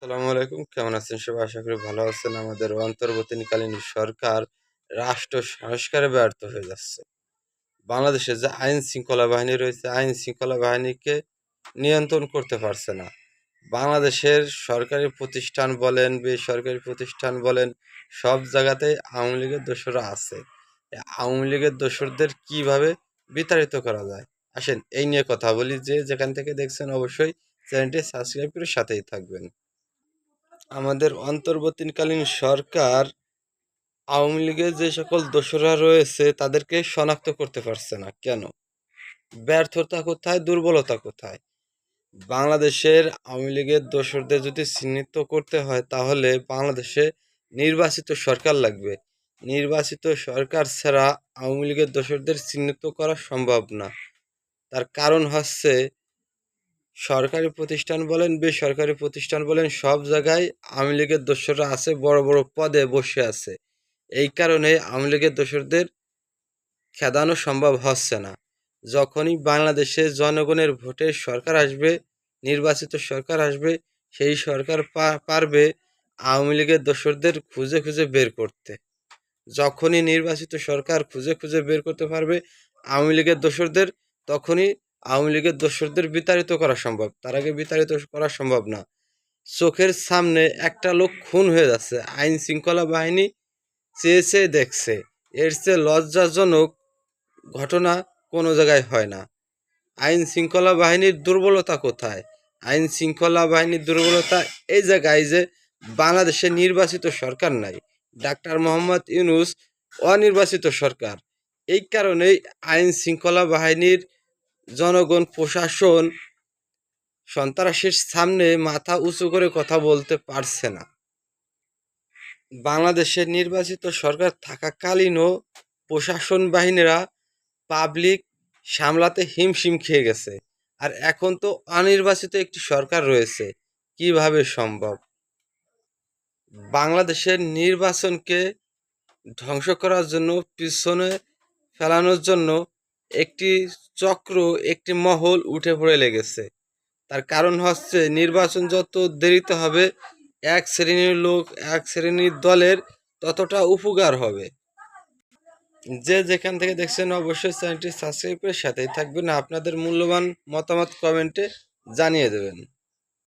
আসসালামু আলাইকুম। কেমন আছেন সবাই? আশা করি ভালো আছেন। আমাদের অন্তর্বর্তীকালীন সরকার রাষ্ট্র সংস্কারে ব্যর্থ হয়ে যাচ্ছে। বাংলাদেশে যে আইন শৃঙ্খলা বাহিনী রয়েছে, আইন শৃঙ্খলা বাহিনীকে নিয়ন্ত্রণ করতে পারছে না। বাংলাদেশের সরকারি প্রতিষ্ঠান বলেন, বেসরকারি প্রতিষ্ঠান বলেন, সব জায়গাতেই আওয়ামী লীগের দোসররা আছে। আওয়ামী লীগের দোসরদের কিভাবে বিতাড়িত করা যায়? আসেন এই নিয়ে কথা বলি। যে যেখান থেকে দেখছেন অবশ্যই চ্যানেলটি সাবস্ক্রাইব করে সাথেই থাকবেন। আমাদের অন্তর্বর্তীকালীন সরকার আওয়ামী লীগের যে সকল দোসররা রয়েছে তাদেরকে শনাক্ত করতে পারছে না। কেন? ব্যর্থতা কোথায়? দুর্বলতা কোথায়? বাংলাদেশের আওয়ামী লীগের দোসরদের যদি চিহ্নিত করতে হয় তাহলে বাংলাদেশে নির্বাচিত সরকার লাগবে। নির্বাচিত সরকার ছাড়া আওয়ামী লীগের দোসরদের চিহ্নিত করা সম্ভব না। তার কারণ হচ্ছে সরকারি প্রতিষ্ঠান বলেন, বেসরকারি প্রতিষ্ঠান বলেন, সব জায়গায় আওয়ামী লীগের দোসররা আছে, বড় বড় পদে বসে আছে। এই কারণে আওয়ামী লীগের দোসরদের খেদানো সম্ভব হচ্ছে না। যখনই বাংলাদেশে জনগণের ভোটে সরকার আসবে, নির্বাচিত সরকার আসবে, সেই সরকার পারবে আওয়ামী লীগের দোসরদের খুঁজে খুঁজে বের করতে। যখনই নির্বাচিত সরকার খুঁজে খুঁজে বের করতে পারবে আওয়ামী লীগের দোসরদের, তখনই আওয়ামী লীগের দোসরদের বিতাড়িত করা সম্ভব। তার আগে বিতাড়িত করা সম্ভব না। চোখের সামনে একটা লোক খুন হয়ে যাচ্ছে, আইন শৃঙ্খলা বাহিনী চেয়ে চেয়ে দেখছে। এর চেয়ে লজ্জাজনক ঘটনা কোনো জায়গায় হয় না। আইন শৃঙ্খলা বাহিনীর দুর্বলতা কোথায়? আইন শৃঙ্খলা বাহিনীর দুর্বলতা এই জায়গায় যে বাংলাদেশে নির্বাচিত সরকার নাই। ডাক্তার মোহাম্মদ ইউনূস অনির্বাচিত সরকার। এই কারণেই আইন শৃঙ্খলা বাহিনীর জনগণ, প্রশাসন সন্ত্রাসীর সামনে মাথা উঁচু করে কথা বলতে পারছে না। বাংলাদেশের নির্বাচিত সরকার থাকাকালীনও প্রশাসন বাহিনীরা পাবলিক সামলাতে হিমশিম খেয়ে গেছে। আর এখন তো অনির্বাচিত একটি সরকার রয়েছে, কিভাবে সম্ভব? বাংলাদেশের নির্বাচনকে ধ্বংস করার জন্য, পিছনে ফেলানোর জন্য একটি চক্র, একটি মহল উঠে পড়ে লেগেছে। তার কারণ হচ্ছে নির্বাচন যত দেরিতে হবে এক শ্রেণীর লোক, এক শ্রেণীর দলের ততটা উপকার হবে। যে যেখান থেকে দেখছেন অবশ্যই চ্যানেলটি সাবস্ক্রাইব করে সাথেই থাকবেন। আপনাদের মূল্যবান মতামত কমেন্টে জানিয়ে দেবেন।